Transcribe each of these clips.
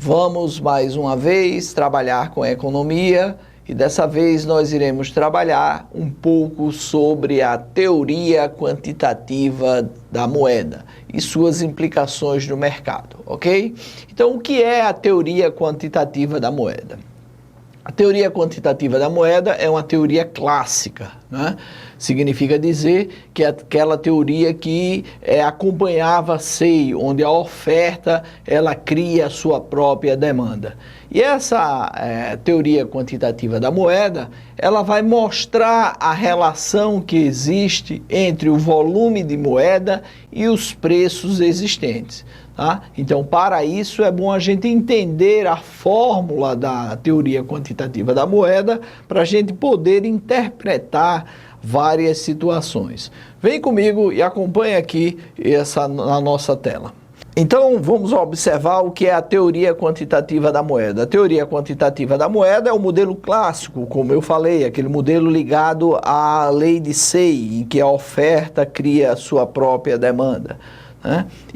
Vamos mais uma vez trabalhar com a economia e dessa vez nós iremos trabalhar um pouco sobre a teoria quantitativa da moeda e suas implicações no mercado, ok? Então, o que é a teoria quantitativa da moeda? A teoria quantitativa da moeda é uma teoria clássica, né? Significa dizer que é aquela teoria que acompanhava SEI, onde a oferta ela cria a sua própria demanda. E essa teoria quantitativa da moeda, ela vai mostrar a relação que existe entre o volume de moeda e os preços existentes. Tá? Então, para isso é bom a gente entender a fórmula da teoria quantitativa da moeda para a gente poder interpretar várias situações. Vem comigo e acompanhe aqui na nossa tela. Então, vamos observar o que é a teoria quantitativa da moeda. A teoria quantitativa da moeda é o modelo clássico, como eu falei, aquele modelo ligado à lei de SEI, em que a oferta cria a sua própria demanda.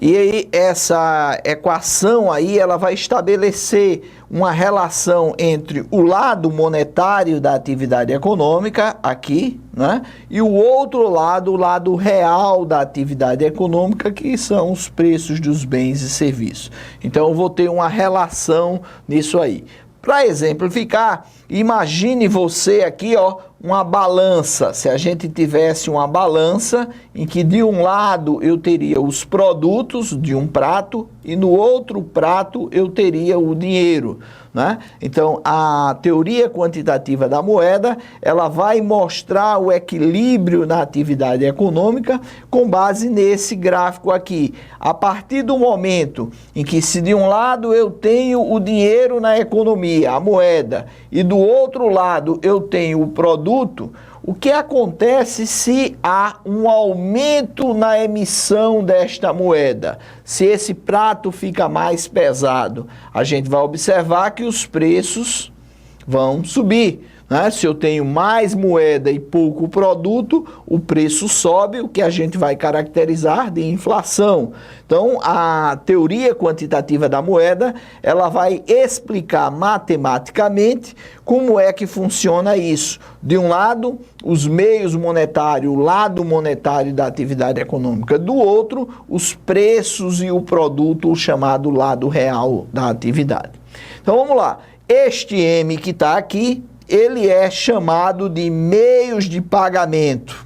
E aí essa equação aí ela vai estabelecer uma relação entre o lado monetário da atividade econômica aqui, né, e o outro lado, o lado real da atividade econômica, que são os preços dos bens e serviços. Então eu vou ter uma relação nisso aí. Para exemplificar, imagine você aqui, ó, uma balança. Se a gente tivesse uma balança em que de um lado eu teria os produtos de um prato e no outro prato eu teria o dinheiro, né? Então, a teoria quantitativa da moeda, ela vai mostrar o equilíbrio na atividade econômica com base nesse gráfico aqui. A partir do momento em que se de um lado eu tenho o dinheiro na economia, a moeda, e do outro lado eu tenho o produto, o que acontece se há um aumento na emissão desta moeda? Se esse prato fica mais pesado, a gente vai observar que os preços vão subir, né? Se eu tenho mais moeda e pouco produto, o preço sobe, o que a gente vai caracterizar de inflação. Então, a teoria quantitativa da moeda, ela vai explicar matematicamente como é que funciona isso. De um lado, os meios monetários, o lado monetário da atividade econômica. Do outro, os preços e o produto, o chamado lado real da atividade. Então, vamos lá. Este M que está aqui, ele é chamado de meios de pagamento.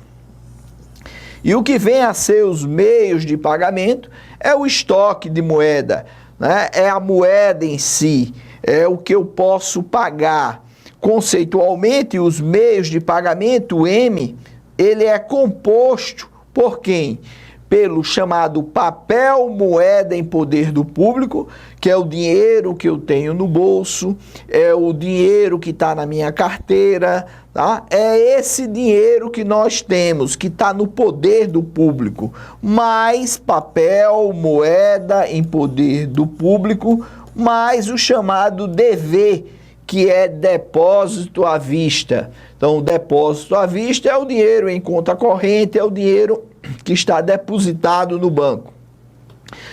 E o que vem a ser os meios de pagamento é o estoque de moeda, né? É a moeda em si, é o que eu posso pagar. Conceitualmente, os meios de pagamento, o M, ele é composto por quem? Pelo chamado papel moeda em poder do público, que é o dinheiro que eu tenho no bolso, é o dinheiro que está na minha carteira, tá? É esse dinheiro que nós temos, que está no poder do público, mais papel moeda em poder do público, mais o chamado DV, que é depósito à vista. Então, o depósito à vista é o dinheiro em conta corrente, é o dinheiro que está depositado no banco.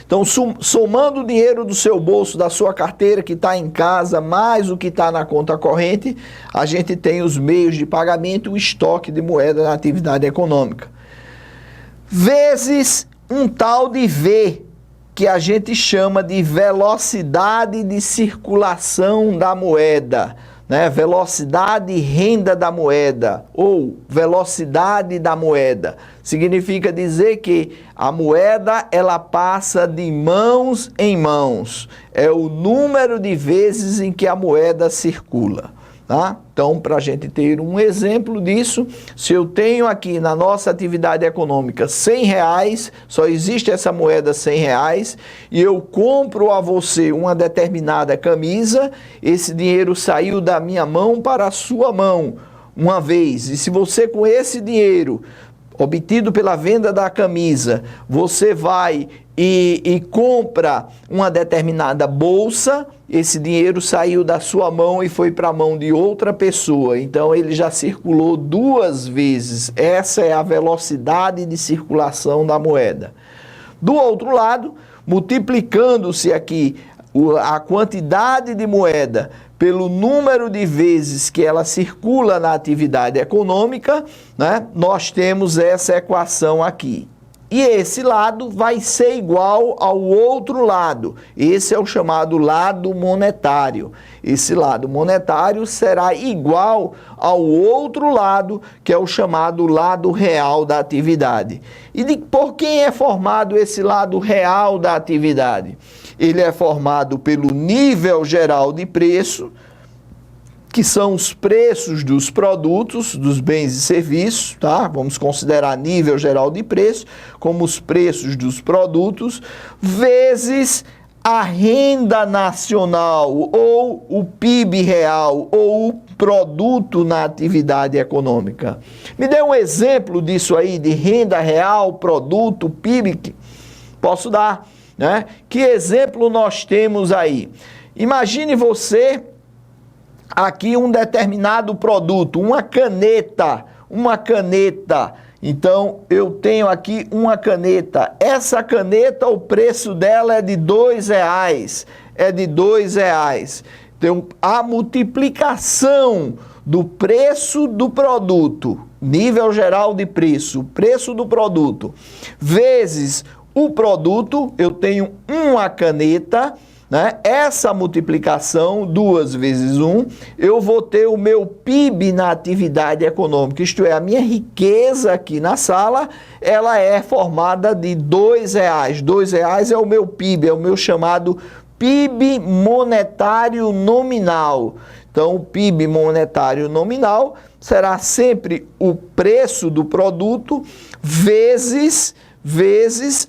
Então, somando o dinheiro do seu bolso, da sua carteira, que está em casa, mais o que está na conta corrente, a gente tem os meios de pagamento, o estoque de moeda na atividade econômica. Vezes um tal de V, que a gente chama de velocidade de circulação da moeda, né? Velocidade e renda da moeda, ou velocidade da moeda. Significa dizer que a moeda, ela passa de mãos em mãos. É o número de vezes em que a moeda circula. Tá? Então, para a gente ter um exemplo disso, se eu tenho aqui na nossa atividade econômica R$100, só existe essa moeda R$100, e eu compro a você uma determinada camisa, esse dinheiro saiu da minha mão para a sua mão uma vez, e se você com esse dinheiro obtido pela venda da camisa, você vai e compra uma determinada bolsa, esse dinheiro saiu da sua mão e foi para a mão de outra pessoa. Então, ele já circulou duas vezes. Essa é a velocidade de circulação da moeda. Do outro lado, multiplicando-se aqui a quantidade de moeda pelo número de vezes que ela circula na atividade econômica, né, nós temos essa equação aqui. E esse lado vai ser igual ao outro lado. Esse é o chamado lado monetário. Esse lado monetário será igual ao outro lado, que é o chamado lado real da atividade. E por quem é formado esse lado real da atividade? Ele é formado pelo nível geral de preço, que são os preços dos produtos, dos bens e serviços, tá? Vamos considerar nível geral de preço como os preços dos produtos, vezes a renda nacional, ou o PIB real, ou o produto na atividade econômica. Me dê um exemplo disso aí, de renda real, produto, PIB, posso dar, né? Que exemplo nós temos aí? Imagine você aqui um determinado produto, uma caneta. Então, eu tenho aqui uma caneta. Essa caneta, o preço dela é de R$2. Então, a multiplicação do preço do produto, nível geral de preço, preço do produto, vezes o produto, eu tenho uma caneta, né? Essa multiplicação, 2 vezes 1, eu vou ter o meu PIB na atividade econômica, isto é, a minha riqueza aqui na sala, ela é formada de R$2. R$2 é o meu PIB, é o meu chamado PIB monetário nominal. Então, o PIB monetário nominal será sempre o preço do produto vezes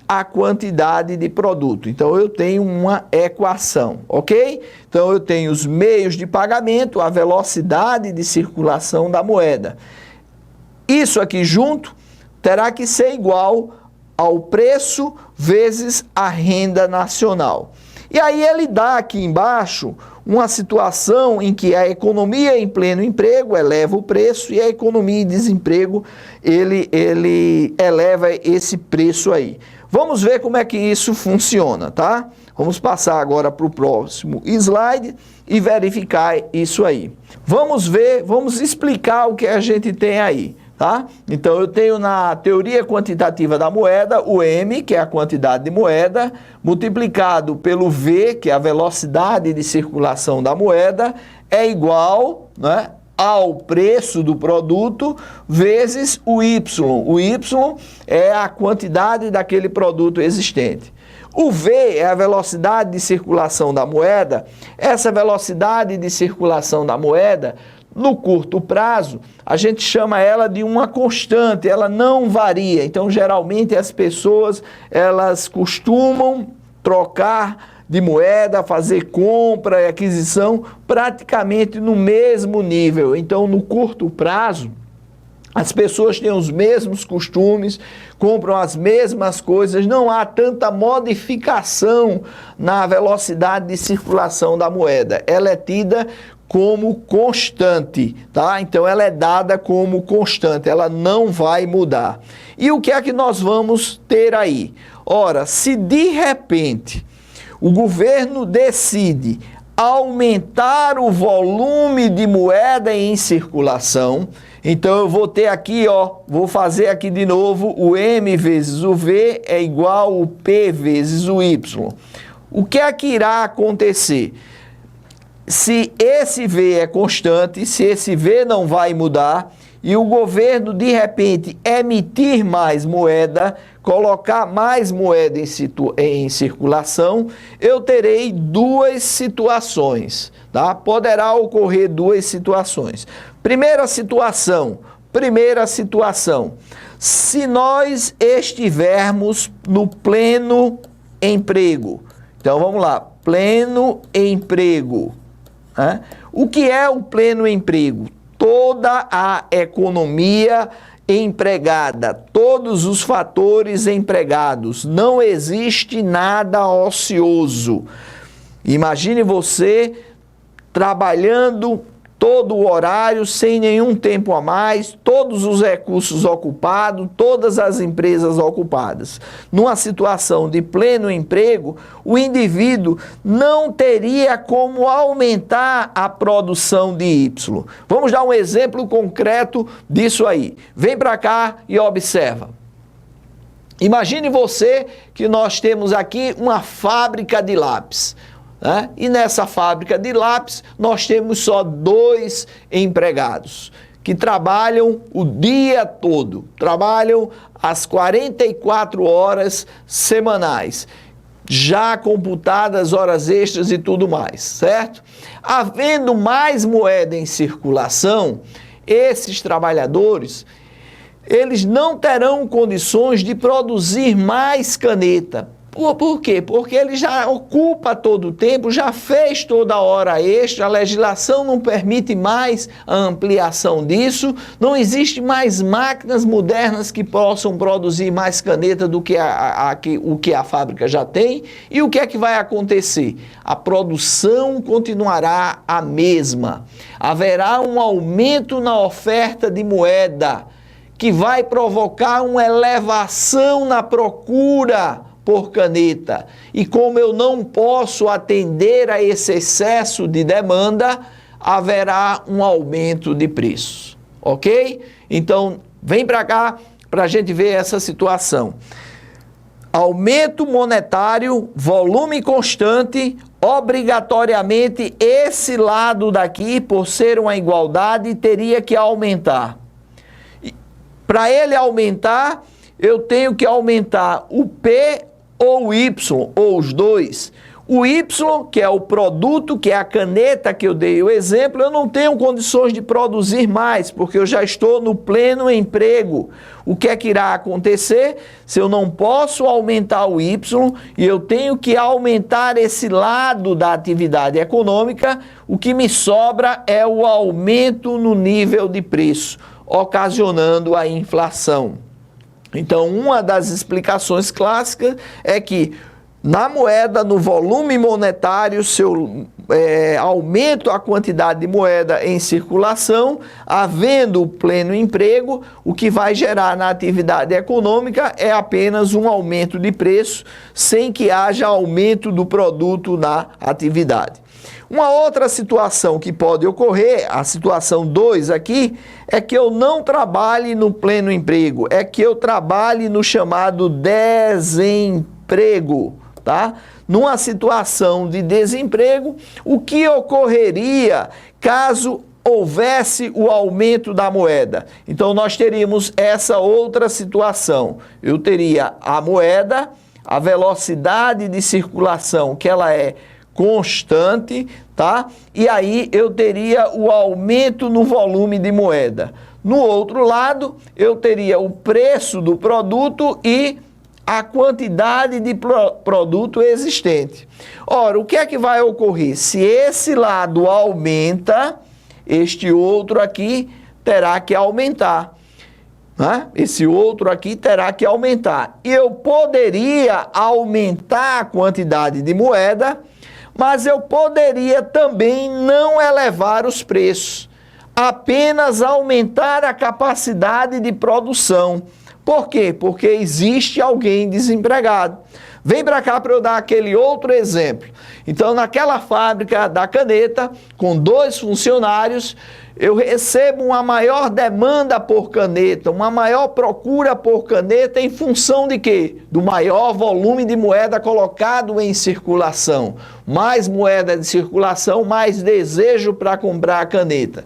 a quantidade de produto. Então, eu tenho uma equação, ok? Então, eu tenho os meios de pagamento, a velocidade de circulação da moeda. Isso aqui junto terá que ser igual ao preço vezes a renda nacional. E aí ele dá aqui embaixo uma situação em que a economia em pleno emprego eleva o preço e a economia em desemprego, ele eleva esse preço aí. Vamos ver como é que isso funciona, tá? Vamos passar agora para o próximo slide e verificar isso aí. Vamos ver, vamos explicar o que a gente tem aí. Tá? Então, eu tenho na teoria quantitativa da moeda, o M, que é a quantidade de moeda, multiplicado pelo V, que é a velocidade de circulação da moeda, é igual, né, ao preço do produto, vezes o Y. O Y é a quantidade daquele produto existente. O V é a velocidade de circulação da moeda. Essa velocidade de circulação da moeda, no curto prazo, a gente chama ela de uma constante, ela não varia. Então, geralmente, as pessoas, elas costumam trocar de moeda, fazer compra e aquisição praticamente no mesmo nível. Então, no curto prazo, as pessoas têm os mesmos costumes, compram as mesmas coisas, não há tanta modificação na velocidade de circulação da moeda. Ela é tida como constante, tá? Então, ela é dada como constante, ela não vai mudar. E o que é que nós vamos ter aí? Ora, se de repente o governo decide aumentar o volume de moeda em circulação, então eu vou ter aqui, ó, vou fazer aqui de novo, o M vezes o V é igual ao P vezes o Y. O que é que irá acontecer? Se esse V é constante, se esse V não vai mudar, e o governo, de repente, emitir mais moeda, colocar mais moeda em circulação, eu terei duas situações, tá? Poderá ocorrer duas situações. Primeira situação, se nós estivermos no pleno emprego. Então, vamos lá, pleno emprego. O que é o pleno emprego? Toda a economia empregada, todos os fatores empregados, não existe nada ocioso. Imagine você trabalhando todo o horário, sem nenhum tempo a mais, todos os recursos ocupados, todas as empresas ocupadas. Numa situação de pleno emprego, o indivíduo não teria como aumentar a produção de Y. Vamos dar um exemplo concreto disso aí. Vem para cá e observa. Imagine você que nós temos aqui uma fábrica de lápis. Né? E nessa fábrica de lápis nós temos só 2 empregados que trabalham o dia todo, trabalham as 44 horas semanais, já computadas horas extras e tudo mais, certo? Havendo mais moeda em circulação, esses trabalhadores, eles não terão condições de produzir mais caneta. Por quê? Porque ele já ocupa todo o tempo, já fez toda a hora extra, a legislação não permite mais a ampliação disso, não existe mais máquinas modernas que possam produzir mais caneta do que o que a fábrica já tem. E o que é que vai acontecer? A produção continuará a mesma. Haverá um aumento na oferta de moeda, que vai provocar uma elevação na procura por caneta. E como eu não posso atender a esse excesso de demanda, haverá um aumento de preço, ok? Então, vem para cá para a gente ver essa situação. Aumento monetário, volume constante, obrigatoriamente esse lado daqui, por ser uma igualdade, teria que aumentar. Para ele aumentar, eu tenho que aumentar o P ou o Y, ou os dois. O Y, que é o produto, que é a caneta que eu dei o exemplo, eu não tenho condições de produzir mais, porque eu já estou no pleno emprego. O que é que irá acontecer? Se eu não posso aumentar o Y e eu tenho que aumentar esse lado da atividade econômica, o que me sobra é o aumento no nível de preço, ocasionando a inflação. Então, uma das explicações clássicas é que na moeda, no volume monetário, se eu aumento a quantidade de moeda em circulação, havendo pleno emprego, o que vai gerar na atividade econômica é apenas um aumento de preço, sem que haja aumento do produto na atividade. Uma outra situação que pode ocorrer, a situação 2 aqui, é que eu não trabalhe no pleno emprego, é que eu trabalhe no chamado desemprego, tá? Numa situação de desemprego, o que ocorreria caso houvesse o aumento da moeda? Então, nós teríamos essa outra situação. Eu teria a moeda, a velocidade de circulação, que ela é constante, tá? E aí eu teria o aumento no volume de moeda. No outro lado, eu teria o preço do produto e a quantidade de produto existente. Ora, o que é que vai ocorrer? Se esse lado aumenta, este outro aqui terá que aumentar. Né? Esse outro aqui terá que aumentar. E eu poderia aumentar a quantidade de moeda, mas eu poderia também não elevar os preços, apenas aumentar a capacidade de produção. Por quê? Porque existe alguém desempregado. Vem para cá para eu dar aquele outro exemplo. Então, naquela fábrica da caneta, com 2 funcionários, eu recebo uma maior demanda por caneta, uma maior procura por caneta em função de quê? Do maior volume de moeda colocado em circulação. Mais moeda de circulação, mais desejo para comprar a caneta.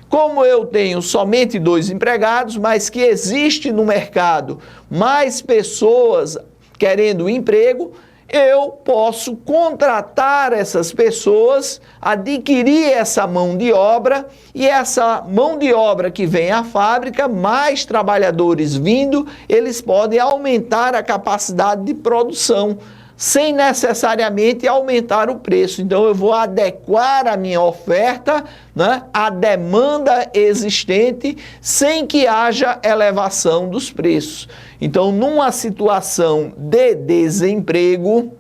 Como eu tenho somente 2 empregados, mas que existe no mercado mais pessoas querendo emprego, eu posso contratar essas pessoas, adquirir essa mão de obra, e essa mão de obra que vem à fábrica, mais trabalhadores vindo, eles podem aumentar a capacidade de produção, sem necessariamente aumentar o preço. Então, eu vou adequar a minha oferta, né, à demanda existente, sem que haja elevação dos preços. Então, numa situação de desemprego,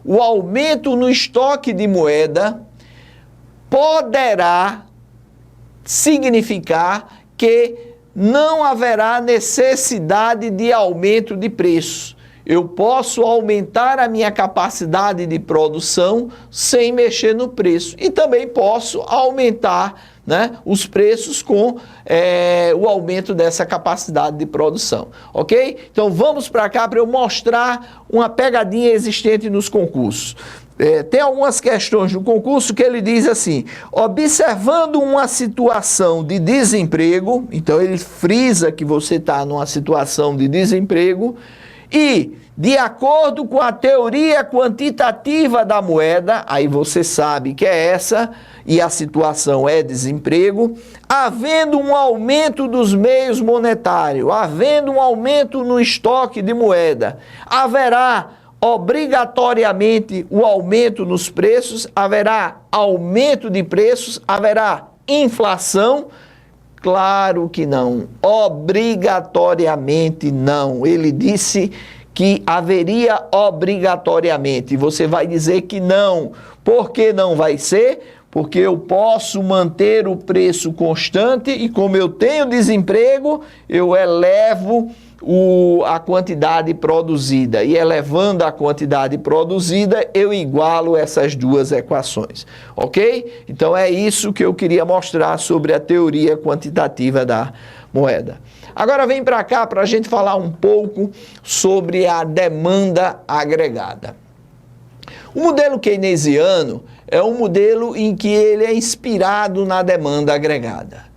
o aumento no estoque de moeda poderá significar que não haverá necessidade de aumento de preço. Eu posso aumentar a minha capacidade de produção sem mexer no preço. E também posso aumentar, né, os preços com o aumento dessa capacidade de produção. Ok? Então vamos para cá para eu mostrar uma pegadinha existente nos concursos. Tem algumas questões no concurso que ele diz assim: observando uma situação de desemprego, então ele frisa que você está numa situação de desemprego, e de acordo com a teoria quantitativa da moeda, aí você sabe que é essa, e a situação é desemprego, havendo um aumento dos meios monetários, havendo um aumento no estoque de moeda, haverá obrigatoriamente o aumento nos preços, haverá aumento de preços, haverá inflação? Claro que não, obrigatoriamente não. Ele disse que haveria obrigatoriamente, você vai dizer que não. Por que não vai ser? Porque eu posso manter o preço constante e como eu tenho desemprego, eu elevo a quantidade produzida, e elevando a quantidade produzida, eu igualo essas duas equações, ok? Então é isso que eu queria mostrar sobre a teoria quantitativa da moeda. Agora vem para cá para a gente falar um pouco sobre a demanda agregada. O modelo keynesiano é um modelo em que ele é inspirado na demanda agregada.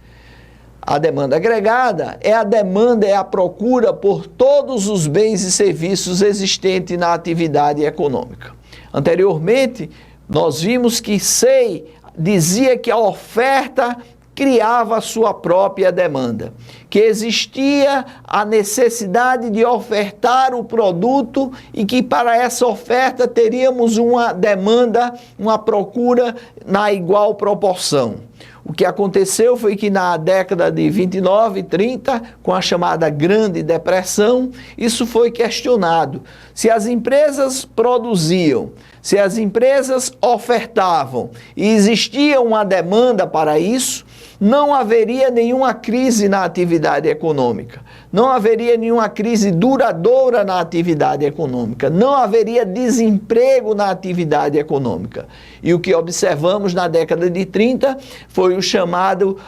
A demanda agregada é a procura por todos os bens e serviços existentes na atividade econômica. Anteriormente, nós vimos que Say dizia que a oferta criava a sua própria demanda, que existia a necessidade de ofertar o produto e que para essa oferta teríamos uma demanda, uma procura na igual proporção. O que aconteceu foi que na década de 29 e 30, com a chamada Grande Depressão, isso foi questionado. Se as empresas produziam, se as empresas ofertavam e existia uma demanda para isso, não haveria nenhuma crise na atividade econômica, não haveria nenhuma crise duradoura na atividade econômica, não haveria desemprego na atividade econômica. E o que observamos na década de 30 foi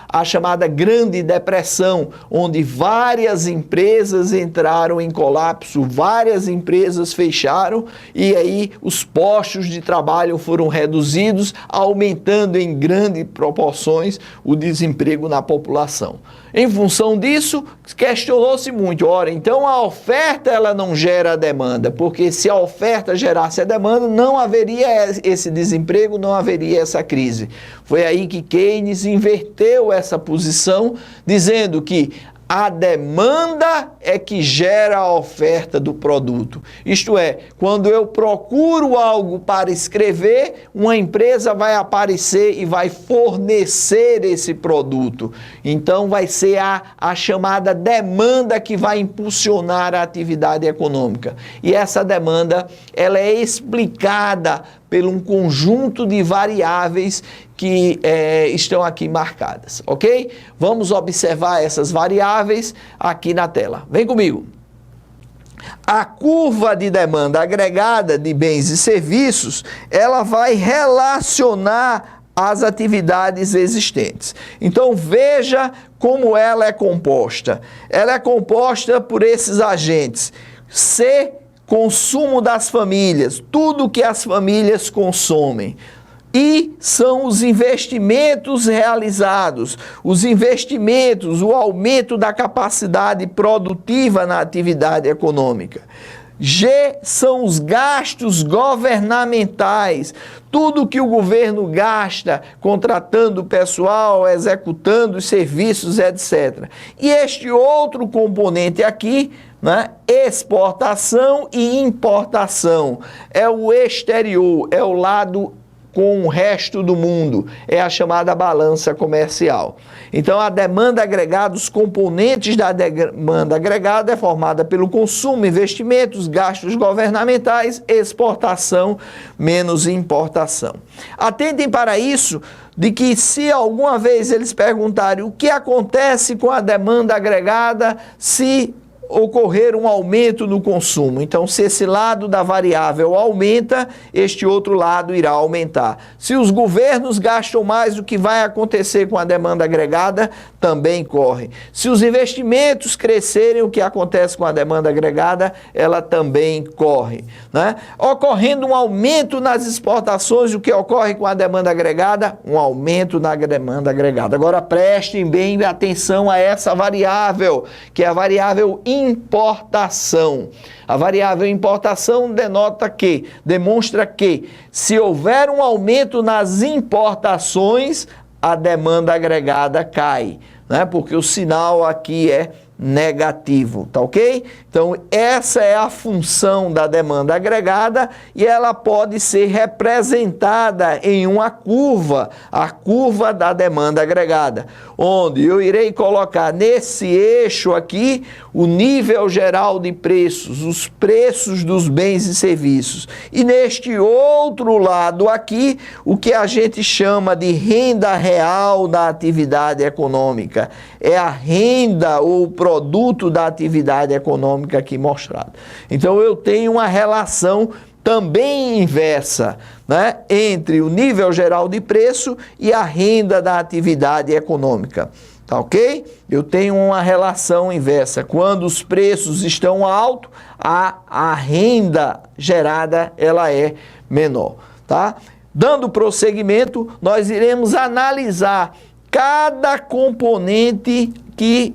a chamada Grande Depressão, onde várias empresas entraram em colapso, várias empresas fecharam e aí os postos de trabalho foram reduzidos, aumentando em grandes proporções o desemprego na população. Em função disso, questionou-se muito, ora, então a oferta ela não gera a demanda, porque se a oferta gerasse a demanda, não haveria esse desemprego, não haveria essa crise. Foi aí que Keynes inverteu essa posição, dizendo que a demanda é que gera a oferta do produto. Isto é, quando eu procuro algo para escrever, uma empresa vai aparecer e vai fornecer esse produto. Então vai ser a chamada demanda que vai impulsionar a atividade econômica. E essa demanda, ela é explicada por um conjunto de variáveis que estão aqui marcadas, ok? Vamos observar essas variáveis aqui na tela. Vem comigo. A curva de demanda agregada de bens e serviços, ela vai relacionar as atividades existentes. Então veja como ela é composta. Ela é composta por esses agentes. C, consumo das famílias, tudo que as famílias consomem. E são os investimentos realizados, os investimentos, o aumento da capacidade produtiva na atividade econômica. G são os gastos governamentais, tudo que o governo gasta contratando pessoal, executando os serviços, etc. E este outro componente aqui, né, exportação e importação, é o exterior, é o lado com o resto do mundo. É a chamada balança comercial. Então, a demanda agregada, os componentes da demanda agregada é formada pelo consumo, investimentos, gastos governamentais, exportação menos importação. Atentem para isso, de que se alguma vez eles perguntarem o que acontece com a demanda agregada se ocorrer um aumento no consumo. Então, se esse lado da variável aumenta, este outro lado irá aumentar. Se os governos gastam mais, o que vai acontecer com a demanda agregada também corre. Se os investimentos crescerem, o que acontece com a demanda agregada, ela também corre, né? Ocorrendo um aumento nas exportações, o que ocorre com a demanda agregada? Um aumento na demanda agregada. Agora, prestem bem atenção a essa variável, que é a variável importação. A variável importação demonstra que se houver um aumento nas importações, a demanda agregada cai, né? Porque o sinal aqui é negativo, tá ok? Então, essa é a função da demanda agregada e ela pode ser representada em uma curva, a curva da demanda agregada, onde eu irei colocar nesse eixo aqui o nível geral de preços, os preços dos bens e serviços. E neste outro lado aqui, o que a gente chama de renda real da atividade econômica. É a renda ou produto da atividade econômica aqui mostrado. Então, eu tenho uma relação também inversa, né, entre o nível geral de preço e a renda da atividade econômica. Tá ok? Eu tenho uma relação inversa. Quando os preços estão altos, a renda gerada ela é menor. Tá? Dando prosseguimento, nós iremos analisar cada componente que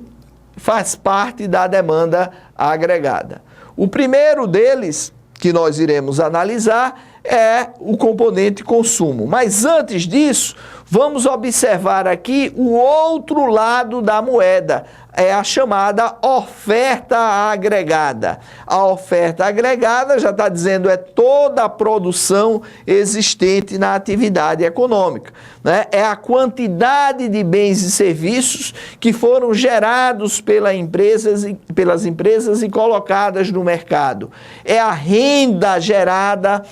faz parte da demanda agregada. O primeiro deles, que nós iremos analisar, é o componente consumo. Mas antes disso, vamos observar aqui o outro lado da moeda, é a chamada oferta agregada. A oferta agregada, já está dizendo, é toda a produção existente na atividade econômica, né? É a quantidade de bens e serviços que foram gerados pelas empresas e colocadas no mercado. É a renda gerada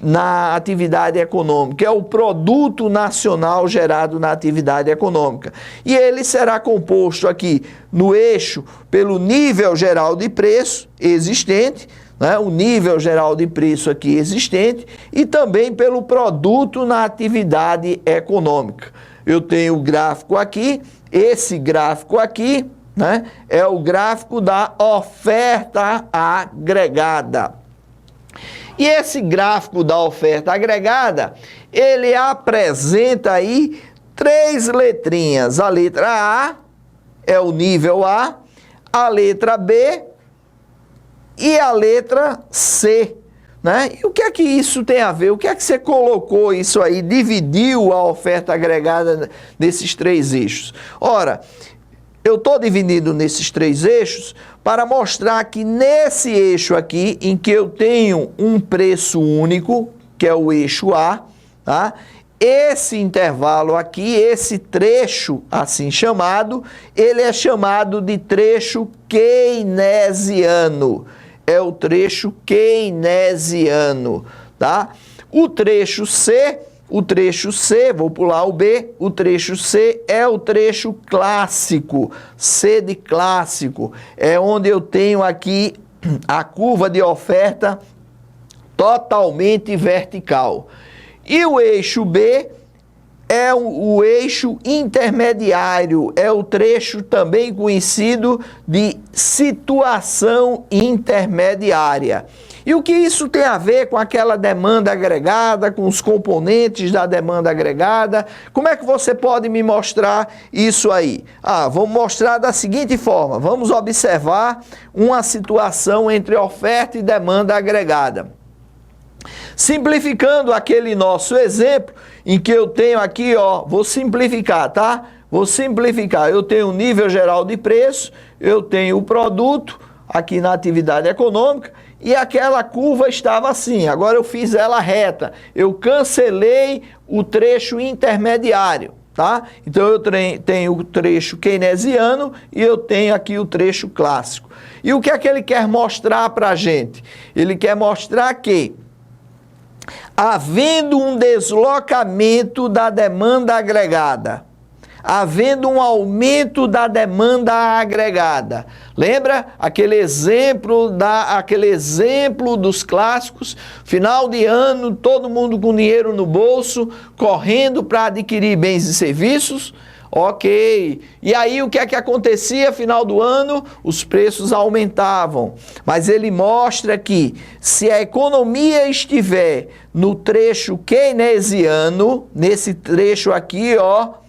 na atividade econômica, é o produto nacional gerado na atividade econômica. E ele será composto aqui no eixo pelo nível geral de preço existente, né? O nível geral de preço aqui existente, e também pelo produto na atividade econômica. Eu tenho o gráfico aqui, esse gráfico aqui, né, é o gráfico da oferta agregada. E esse gráfico da oferta agregada, ele apresenta aí 3 letrinhas. A letra A é o nível A, a letra B e a letra C, né? E o que é que isso tem a ver? O que é que você colocou isso aí, dividiu a oferta agregada nesses 3 eixos? Ora, eu estou dividindo nesses 3 eixos para mostrar que nesse eixo aqui, em que eu tenho um preço único, que é o eixo A, tá? Esse intervalo aqui, esse trecho assim chamado, ele é chamado de trecho keynesiano. É o trecho keynesiano, tá? O trecho C, vou pular o B, o trecho C é o trecho clássico, C de clássico, é onde eu tenho aqui a curva de oferta totalmente vertical. E o eixo B é o eixo intermediário, é o trecho também conhecido de situação intermediária. E o que isso tem a ver com aquela demanda agregada, com os componentes da demanda agregada? Como é que você pode me mostrar isso aí? Vamos mostrar da seguinte forma. Vamos observar uma situação entre oferta e demanda agregada. Simplificando aquele nosso exemplo, em que eu tenho aqui, vou simplificar, tá? Vou simplificar. Eu tenho o nível geral de preço, eu tenho o produto, aqui na atividade econômica, e aquela curva estava assim. Agora eu fiz ela reta, eu cancelei o trecho intermediário, tá? Então eu tenho o trecho keynesiano e eu tenho aqui o trecho clássico. E o que é que ele quer mostrar para a gente? Ele quer mostrar que, havendo um deslocamento da demanda agregada, havendo um aumento da demanda agregada. Lembra aquele exemplo dos clássicos? Final de ano, todo mundo com dinheiro no bolso, correndo para adquirir bens e serviços? Ok. E aí o que é que acontecia? Final do ano, os preços aumentavam. Mas ele mostra que se a economia estiver no trecho keynesiano, nesse trecho aqui, ó,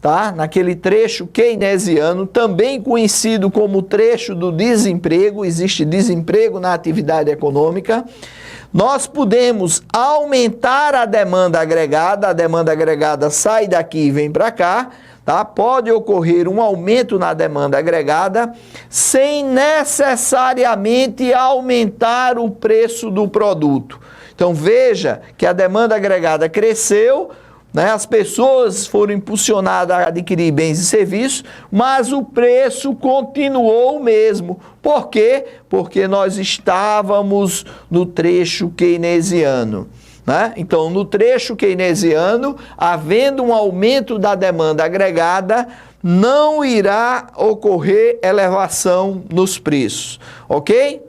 tá? Naquele trecho keynesiano, também conhecido como trecho do desemprego, existe desemprego na atividade econômica, nós podemos aumentar a demanda agregada sai daqui e vem para cá, tá? Pode ocorrer um aumento na demanda agregada sem necessariamente aumentar o preço do produto. Então veja que a demanda agregada cresceu, né? As pessoas foram impulsionadas a adquirir bens e serviços, mas o preço continuou o mesmo. Por quê? Porque nós estávamos no trecho keynesiano, né? Então, no trecho keynesiano, havendo um aumento da demanda agregada, não irá ocorrer elevação nos preços, ok?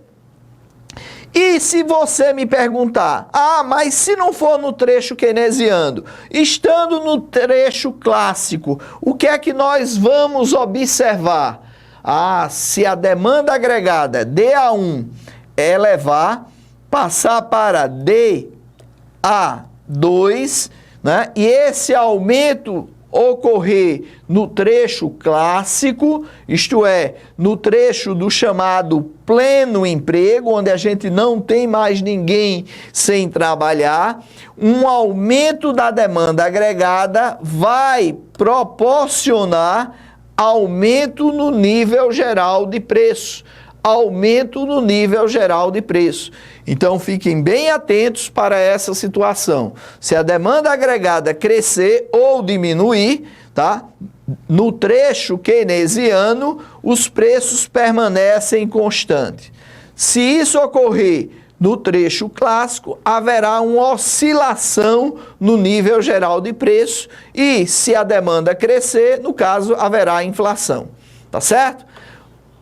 E se você me perguntar, mas se não for no trecho keynesiano, estando no trecho clássico, o que é que nós vamos observar? Se a demanda agregada DA1 elevar, passar para DA2, né? E esse aumento ocorrer no trecho clássico, isto é, no trecho do chamado pleno emprego, onde a gente não tem mais ninguém sem trabalhar, um aumento da demanda agregada vai proporcionar aumento no nível geral de preço. Aumento no nível geral de preço. Então, fiquem bem atentos para essa situação. Se a demanda agregada crescer ou diminuir, tá? No trecho keynesiano, os preços permanecem constantes. Se isso ocorrer no trecho clássico, haverá uma oscilação no nível geral de preço e, se a demanda crescer, no caso, haverá inflação. Tá certo?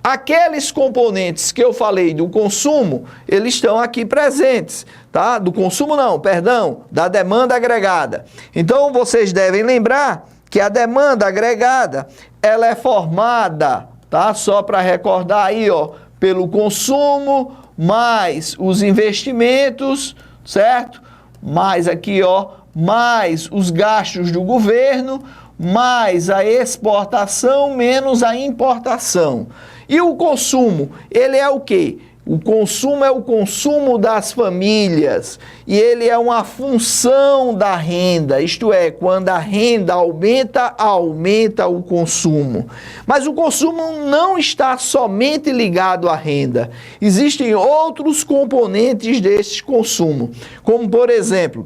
Aqueles componentes que eu falei do consumo, eles estão aqui presentes, tá? Do consumo não, perdão, da demanda agregada. Então, vocês devem lembrar que a demanda agregada, ela é formada, tá? Só para recordar aí, ó, pelo consumo, mais os investimentos, certo? Mais aqui, ó, mais os gastos do governo, mais a exportação, menos a importação. E o consumo, ele é o quê? O consumo é o consumo das famílias e ele é uma função da renda, isto é, quando a renda aumenta, aumenta o consumo. Mas o consumo não está somente ligado à renda. Existem outros componentes desse consumo, como por exemplo,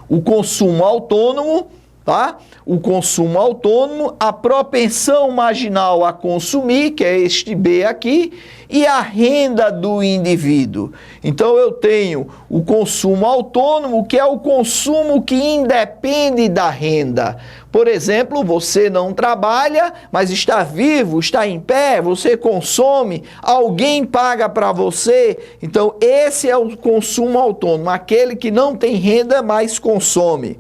o consumo autônomo, tá? O consumo autônomo, a propensão marginal a consumir, que é este B aqui, e a renda do indivíduo. Então eu tenho o consumo autônomo, que é o consumo que independe da renda. Por exemplo, você não trabalha, mas está vivo, está em pé, você consome, alguém paga para você. Então esse é o consumo autônomo, aquele que não tem renda, mas consome.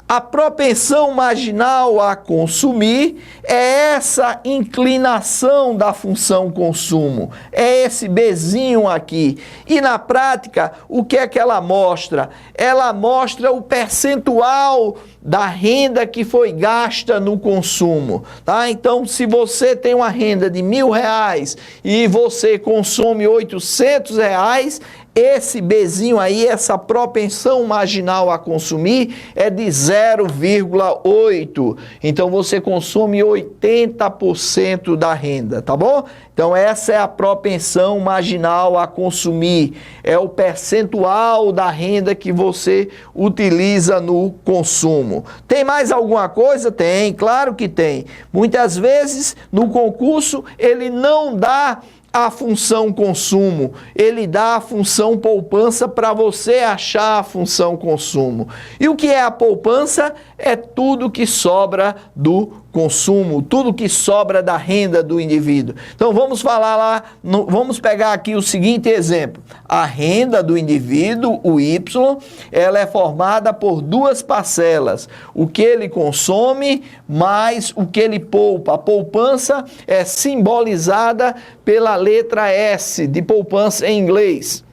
A propensão marginal a consumir é essa inclinação da função consumo, é esse Bzinho aqui. E na prática, o que é que ela mostra? Ela mostra o percentual da renda que foi gasta no consumo, tá? Então, se você tem uma renda de R$1.000 e você consome R$800, esse Bzinho aí, essa propensão marginal a consumir é de 0,8. Então você consome 80% da renda, tá bom? Então essa é a propensão marginal a consumir, é o percentual da renda que você utiliza no consumo. Tem mais alguma coisa? Tem, claro que tem. Muitas vezes no concurso ele não dá a função consumo, ele dá a função poupança para você achar a função consumo. E o que é a poupança? É tudo que sobra do consumo, tudo que sobra da renda do indivíduo. Então vamos falar lá, vamos pegar aqui o seguinte exemplo. A renda do indivíduo, o Y, ela é formada por duas parcelas. O que ele consome mais o que ele poupa. A poupança é simbolizada pela letra S de poupança em inglês.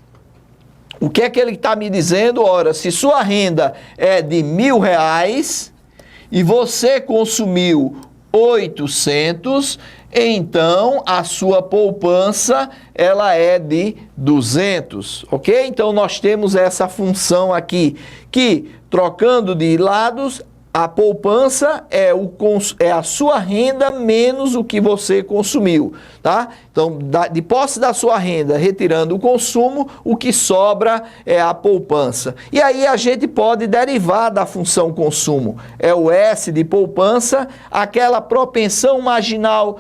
O que é que ele está me dizendo? Ora, se sua renda é de R$1.000 e você consumiu 800, então a sua poupança ela é de 200, ok? Então nós temos essa função aqui, que trocando de lados, a poupança é a sua renda menos o que você consumiu, tá? Então, de posse da sua renda, retirando o consumo, o que sobra é a poupança. E aí a gente pode derivar da função consumo. É o S de poupança, aquela propensão marginal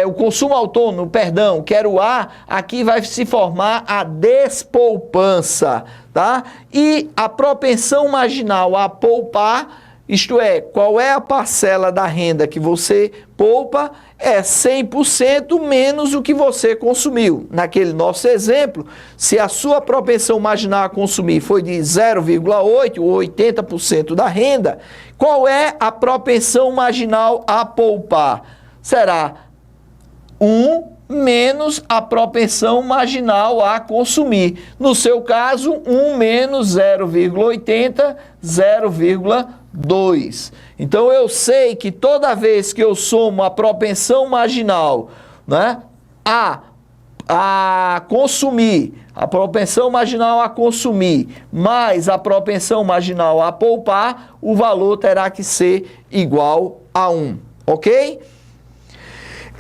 o consumo autônomo, perdão, que era o A, aqui vai se formar a despoupança, tá? E a propensão marginal a poupar, isto é, qual é a parcela da renda que você poupa, é 100% menos o que você consumiu. Naquele nosso exemplo, se a sua propensão marginal a consumir foi de 0,8, ou 80% da renda, qual é a propensão marginal a poupar? Será 1 menos a propensão marginal a consumir. No seu caso, 1 menos 0,80, 0,2. Então, eu sei que toda vez que eu somo a propensão marginal, né, a consumir, a propensão marginal a consumir, mais a propensão marginal a poupar, o valor terá que ser igual a 1, ok?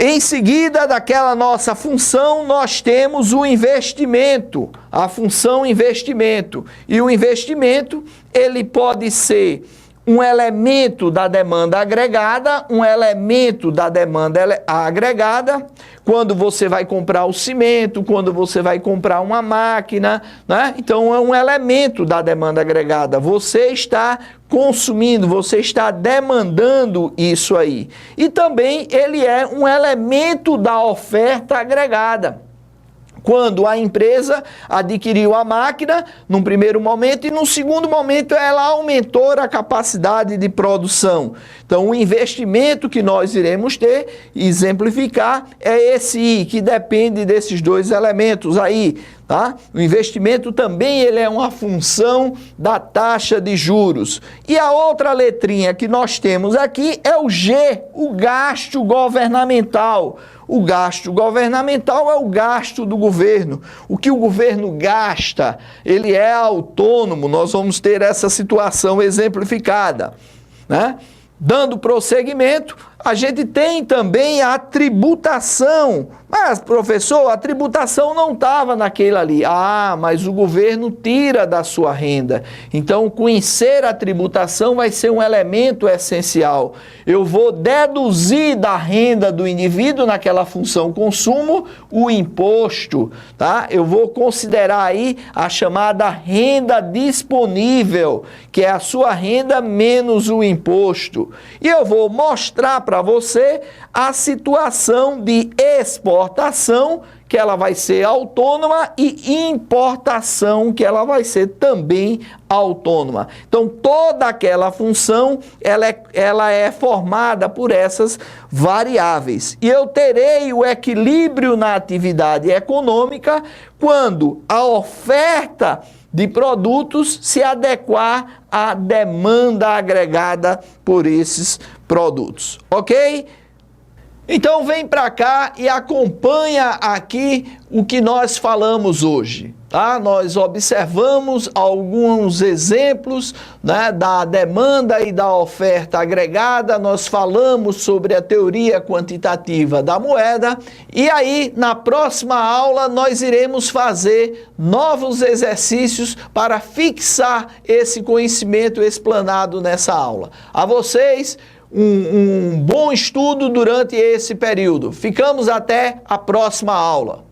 Em seguida daquela nossa função, nós temos o investimento, a função investimento. E o investimento, ele pode ser um elemento da demanda agregada, um elemento da demanda agregada, quando você vai comprar o cimento, quando você vai comprar uma máquina, né? Então é um elemento da demanda agregada. Você está consumindo, você está demandando isso aí. E também ele é um elemento da oferta agregada. Quando a empresa adquiriu a máquina, num primeiro momento, e num segundo momento ela aumentou a capacidade de produção. Então, o investimento que nós iremos ter, exemplificar, é esse I, que depende desses dois elementos aí, tá? O investimento também ele é uma função da taxa de juros. E a outra letrinha que nós temos aqui é o G, o gasto governamental. O gasto governamental é o gasto do governo. O que o governo gasta, ele é autônomo. Nós vamos ter essa situação exemplificada, né? Dando prosseguimento, a gente tem também a tributação. Mas, professor, a tributação não estava naquele ali. Ah, mas o governo tira da sua renda. Então, conhecer a tributação vai ser um elemento essencial. Eu vou deduzir da renda do indivíduo naquela função consumo o imposto, tá? Eu vou considerar aí a chamada renda disponível, que é a sua renda menos o imposto. E eu vou mostrar para você a situação de exportação, que ela vai ser autônoma, e importação, que ela vai ser também autônoma. Então, toda aquela função, ela é formada por essas variáveis. E eu terei o equilíbrio na atividade econômica quando a oferta de produtos se adequar à demanda agregada por esses produtos, ok? Então vem para cá e acompanha aqui o que nós falamos hoje, tá? Nós observamos alguns exemplos, né, da demanda e da oferta agregada, nós falamos sobre a teoria quantitativa da moeda e aí na próxima aula nós iremos fazer novos exercícios para fixar esse conhecimento explanado nessa aula. A vocês, um bom estudo durante esse período. Ficamos até a próxima aula.